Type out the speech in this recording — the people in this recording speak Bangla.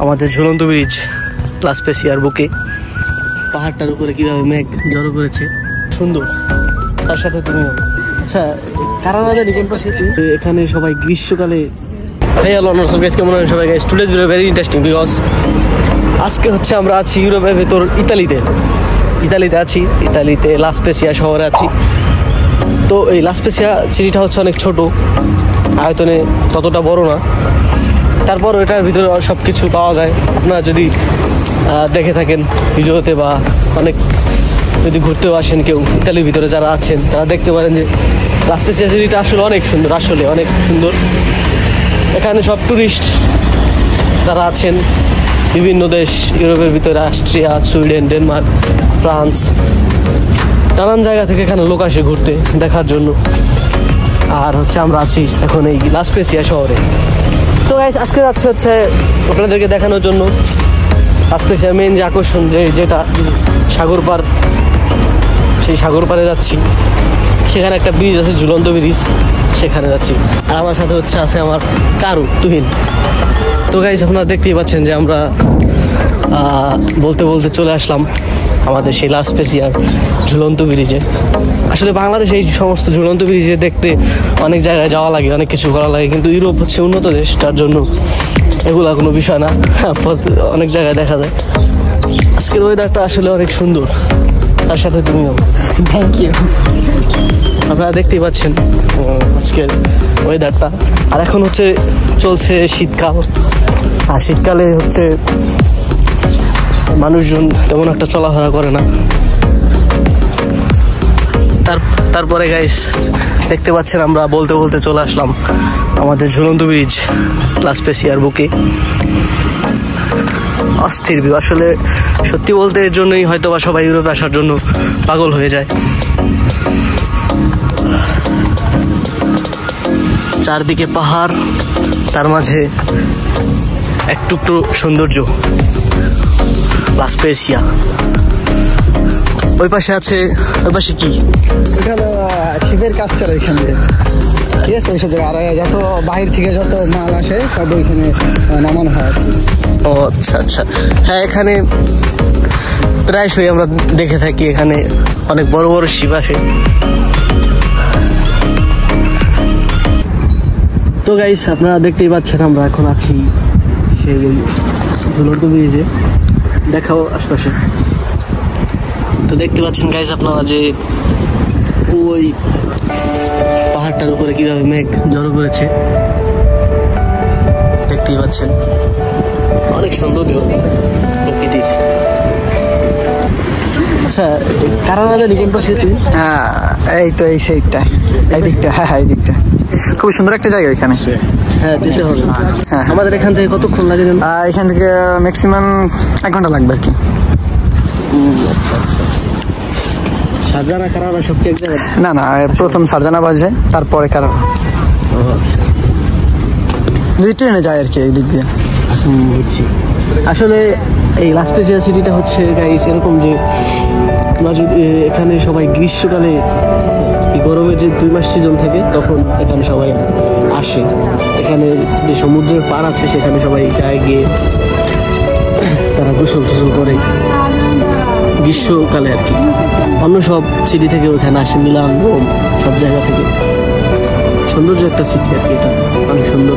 আমাদের ঝুলন্ত ব্রিজ লাসপেসিয়ার বুকে পাহাড়টার উপরে কিভাবে মেঘ জড়ো করেছে, সুন্দর। তার সাথে তুমি আচ্ছা কারণ এখানে সবাই গ্রীষ্মকালে কেমন হয় সবাই? স্টুডেন্টস ভেরি ইন্টারেস্টিং বিকজ আজকে হচ্ছে আমরা আছি ইউরোপের ভেতর ইতালিতে আছি, ইতালিতে লাসপেসিয়া শহরে আছি। তো এই লাসপেসিয়া সিটিটা হচ্ছে অনেক ছোট, আয়তনে ততটা বড় না, তারপর এটার ভিতরে সব কিছু পাওয়া যায়। আপনারা যদি দেখে থাকেন ভিডিওতে বা অনেক যদি ঘুরতেও আসেন কেউ ইতালির ভিতরে যারা আছেন তারা দেখতে পারেন যে লাসপেসিয়া সিটিটা আসলে অনেক সুন্দর, আসলে অনেক সুন্দর। এখানে সব টুরিস্ট যারা আছেন বিভিন্ন দেশ, ইউরোপের ভিতরে অস্ট্রিয়া, সুইডেন, ডেনমার্ক, ফ্রান্স, নানান জায়গা থেকে এখানে লোক আসে ঘুরতে দেখার জন্য। আর হচ্ছে আমরা আছি এখন এই লাসপেসিয়া শহরে। তো গাইস আজকে যাচ্ছে হচ্ছে আপনাদেরকে দেখানোর জন্য লাসপেসিয়ার মেইন যে আকর্ষণ যেটা সাগর পার, সেই সাগর পারে যাচ্ছি। সেখানে একটা ব্রিজ আছে, ঝুলন্ত ব্রিজ, সেখানে যাচ্ছি। আর আমার সাথে হচ্ছে আছে আমার কারু তুহিন। তো গাইস আপনারা দেখতেই পাচ্ছেন যে আমরা বলতে বলতে চলে আসলাম আমাদের সেই লাসপেসিয়ার ঝুলন্ত ব্রিজে। আসলে বাংলাদেশে এই সমস্ত ঝুলন্ত ব্রিজে দেখতে অনেক জায়গায় যাওয়া লাগে, অনেক কিছু করা লাগে, কিন্তু ইউরোপ হচ্ছে উন্নত দেশ, তার জন্য এগুলা কোনো বিষয় না, অনেক জায়গায় দেখা যায়। আজকের ওয়েদারটা আসলে অনেক সুন্দর, তার সাথে তুমিও। Thank you. আপনারা দেখতেই পাচ্ছেন আজকের ওয়েদারটা। আর এখন হচ্ছে চলছে শীতকাল, আর শীতকালে হচ্ছে মানুষজন তেমন একটা চলাফেরা করে না। তারপরে গাইস দেখতে পাচ্ছেন আমরা বলতে বলতে চলে আসলাম আমাদের ঝুলন্ত ব্রিজ লাসপেসিয়ার বুকে। অস্থির ভিউ, আসলে সত্যি বলতে এর জন্যই হয়তো বা সবাই ইউরোপে আসার জন্য পাগল হয়ে যায়। চারদিকে পাহাড়, তার মাঝে একটু একটু সৌন্দর্য। লাসপেসিয়া ওই পাশে আছে, ওই পাশে কি এখানে শিবের কাজ চলে এখানে, ঠিক আছে? ওইসব জায়গায় আর যত বাহির থেকে যত মাল আসে সব ওইখানে নামানো হয় আর কি। ও আচ্ছা আচ্ছা, হ্যাঁ এখানে প্রায়শই আমরা দেখে থাকি, এখানে অনেক বড় বড় শিব আসে। তো গাইস আপনারা দেখতেই পাচ্ছেন আমরা এখন আছি সেই ঝুলন্ত ব্রিজে। দেখাও আশপাশে। তো দেখতে পাচ্ছেন গাইস আপনারা যে ওই পাহাড়টার উপরে কিভাবে মেঘ জড়ো করেছে, দেখতেই পাচ্ছেন। অনেক সৌন্দর্য প্রকৃতির। আচ্ছা কারানাদা নিকেন পাশে? হ্যাঁ এই তো এই সাইডটা, এই দিকটা। হ্যাঁ হ্যাঁ এই দিকটা খুব সুন্দর একটা জায়গা এখানে। হ্যাঁ যেতে হবে। হ্যাঁ আমাদের এখান থেকে কতক্ষণ লাগে? এখান থেকে ম্যাক্সিমাম 1 ঘন্টা লাগবে আর কি। সারজানা কারানা সব কি এক জায়গায়? না না, প্রথম সারজানা বাজে, তারপরে কারানা। যদি ট্রেনে যায় আর কি এই দিক দিয়ে। বুঝছি। আসলে এই লাসপেসিয়া সিটিটা হচ্ছে গাইস এরকম যে এখানে সবাই গ্রীষ্মকালে গরমের যে 2 মাস সিজন থাকে তখন এখানে সবাই আসে। এখানে যে সমুদ্রের পাড় আছে সেখানে সবাই যায়, গিয়ে তারা গোসল টোসল করে গ্রীষ্মকালে আর কি। অন্য সব সিটি থেকে ওখানে আসে, মিলান, রোম, সব জায়গা থেকে। সৌন্দর্য একটা সিটি আর কি, এটা অনেক সুন্দর।